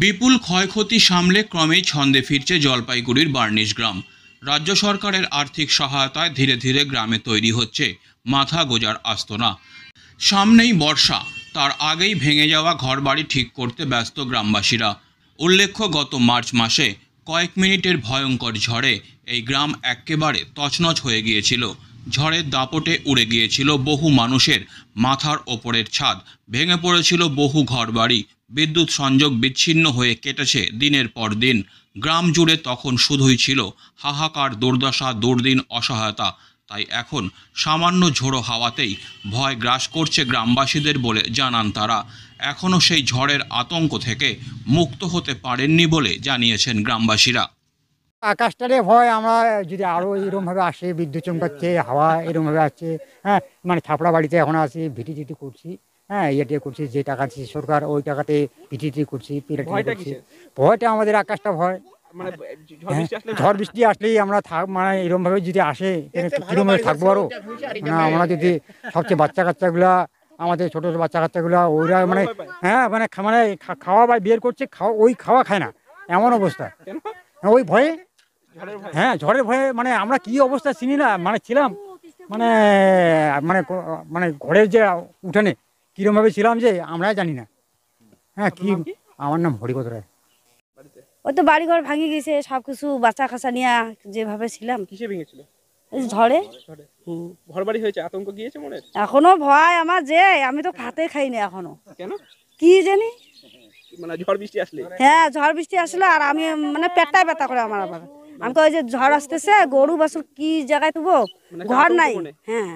বিপুল ক্ষয়ক্ষতি সামলে ক্রমেই ছন্দে ফিরছে জলপাইগুড়ির বার্নিশ গ্রাম। রাজ্য সরকারের আর্থিক সহায়তায় ধীরে ধীরে গ্রামে তৈরি হচ্ছে মাথা গোঁজার আস্তনা। সামনেই বর্ষা, তার আগেই ভেঙে যাওয়া ঘরবাড়ি ঠিক করতে ব্যস্ত গ্রামবাসীরা। উল্লেখ্য, গত মার্চ মাসে কয়েক মিনিটের ভয়ঙ্কর ঝড়ে এই গ্রাম একেবারে তছনছ হয়ে গিয়েছিল। ঝড়ের দাপটে উড়ে গিয়েছিল বহু মানুষের মাথার ওপরের ছাদ, ভেঙে পড়েছিল বহু ঘরবাড়ি, বিদ্যুৎ সংযোগ বিচ্ছিন্ন হয়ে কেটেছে দিনের পর দিন। গ্রাম জুড়ে তখন শুধুই ছিল হাহাকার, দুর্দশা, দুর্দিন, অসহায়তা। তাই এখন সামান্য ঝোড়ো হাওয়াতেই ভয় গ্রাস করছে গ্রামবাসীদের বলে জানান তারা। এখনও সেই ঝড়ের আতঙ্ক থেকে মুক্ত হতে পারেননি বলে জানিয়েছেন গ্রামবাসীরা। আকাশটারে ভয়, আমরা যদি আরও এরকমভাবে আসে, বিদ্যুৎ চমকাচ্ছে, হাওয়া এরকমভাবে আসছে, হ্যাঁ, মানে ছাপড়া বাড়িতে এখন আসি, ভিটি করছি, হ্যাঁ, ইয়েটে করছি, যে টাকা দিচ্ছে সরকার ওই টাকাতে ভিটি করছি, করছি। ভয়টা আমাদের আকাশটা ভয়, মানে ঝড় বৃষ্টি আসলেই আমরা মানে এরকমভাবে যদি আসে কিরকমভাবে থাকবো আরও, মানে আমরা যদি সবচেয়ে বাচ্চা কাচ্চাগুলা, আমাদের ছোটো ছোটো বাচ্চা কাচ্চাগুলা ওইরা মানে হ্যাঁ মানে খাওয়া বা বের করছে, ওই খাওয়া খায় না, এমন অবস্থা। ওই ভয়ে, হ্যাঁ ঝড়ের ভয়ে, মানে আমরা কি অবস্থা চিনি না, মানে ছিলাম মানে মানে মানে ঘরের যে উঠানে কিরমভাবে ছিলাম যে আমরা জানি না। হ্যাঁ, কি আমার নাম হরিপদ রায়। ওই তো বাড়িঘর ভাঙে গেছে, সবকিছু বাচ্চা কাচ্চা নিয়ে যেভাবে ছিলাম। কিসে ভেঙেছিল? ঝড়ে। ঘর বাড়ি হয়েছে, আতঙ্ক গিয়েছে মনে? এখনো ভয় আমার, যে আমি তো খাতে খাইনি এখনো। কেন? কি জানি, মানে ঝড় বৃষ্টি আসলে? হ্যাঁ, ঝড় বৃষ্টি আসলে আর আমি মানে পেটটাই ব্যথা করে আমার আবার। আমি তো ওই যে ঝড় আসতেছে, গরু বাছুর কি জায়গায় তুবো, ঘর নাই। হ্যাঁ,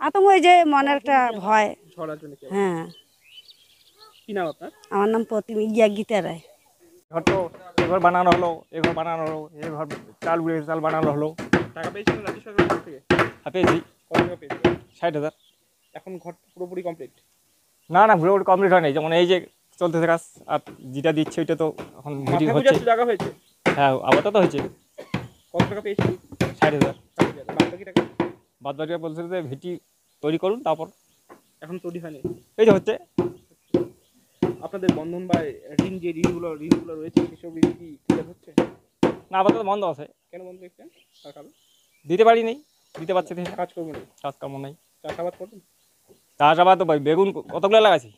আতঙ্ক, ওই যে মনের একটা ভয়। হ্যাঁ। কি নাম আপনার? আমার নাম গীতা রায়। ঘর তো এঘর বানানো হলো, এঘর বানানো হলো, এঘর চাল উড়ে চাল বানানো হলো। টাকা পেয়েছিলেন রাজ্য সরকার থেকে? পেয়েছি। কত টাকা পেয়েছিলেন? 60,000। এখন ঘর পুরোপুরি কমপ্লিট? না না, পুরোপুরি কমপ্লিট হয়নি, যেমন এই যে চলতেছে কাজ, আর যেটা দিচ্ছে ওইটা তো এখন হচ্ছে। জায়গা হয়েছে? হ্যাঁ, আপাতত হয়েছে। কত টাকা পেয়েছিলেন? 60,000। বাকি টাকা? বাদ বাকি বলছে যে ভিটি তৈরি করুন, তারপর এখন তৈরি হয়নি? এই যে হচ্ছে। আপনাদের বন্ধন বা ঋণ, যে ঋণগুলো রয়েছে সেসব ঋণ কি ক্লিয়ার হচ্ছে? না, আপাতত বন্ধ আছে। কেন বন্ধ রেখেছেন? দিতে পারি নেই, দিতে পারছি না। কাজ করবেন? কাজকর্ম নেই। চাষাবাদ করবেন? চাষাবাদ তো বেগুন কতগুলো লাগাইছি,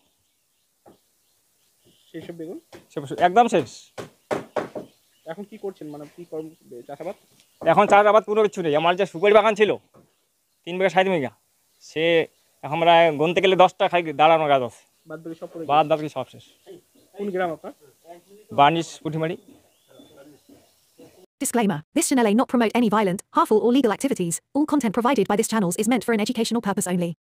সেইসব বেগুন একদম শেষ। এখন কি করছেন, মানে কি কর্ম, চাষাবাদ? এখন চাষাবাদ কোনো কিছু নেই। আমার যে সুপারি বাগান ছিল 3 বিঘা 60 বিঘা, সে এখন আমরা গুনতে গেলে 10টা খাই দাঁড়ানো গাছ আছে, বাদ বাকি সব শেষ। কোন গ্রাম আপনার? Varnish Putimari. Disclaimer. This channel may not promote any violent, harmful or legal activities. All content provided by this channel is meant for an educational purpose only.